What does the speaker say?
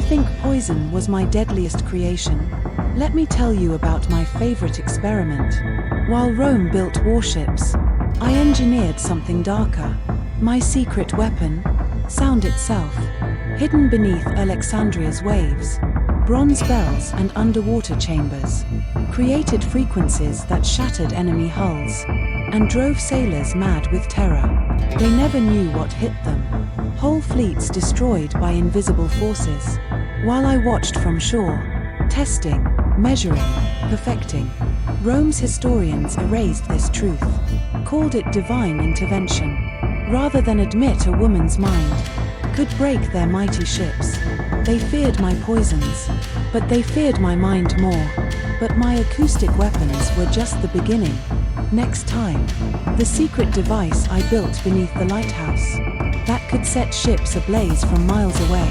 think poison was my deadliest creation? Let me tell you about my favorite experiment. While Rome built warships, I engineered something darker. My secret weapon, sound itself, hidden beneath Alexandria's waves. Bronze bells and underwater chambers created frequencies that shattered enemy hulls and drove sailors mad with terror. They never knew what hit them. Whole fleets destroyed by invisible forces. While I watched from shore, testing, measuring, perfecting, Rome's historians erased this truth, called it divine intervention, rather than admit a woman's mind could break their mighty ships. They feared my poisons, but they feared my mind more. But my acoustic weapons were just the beginning. Next time, the secret device I built beneath the lighthouse that could set ships ablaze from miles away.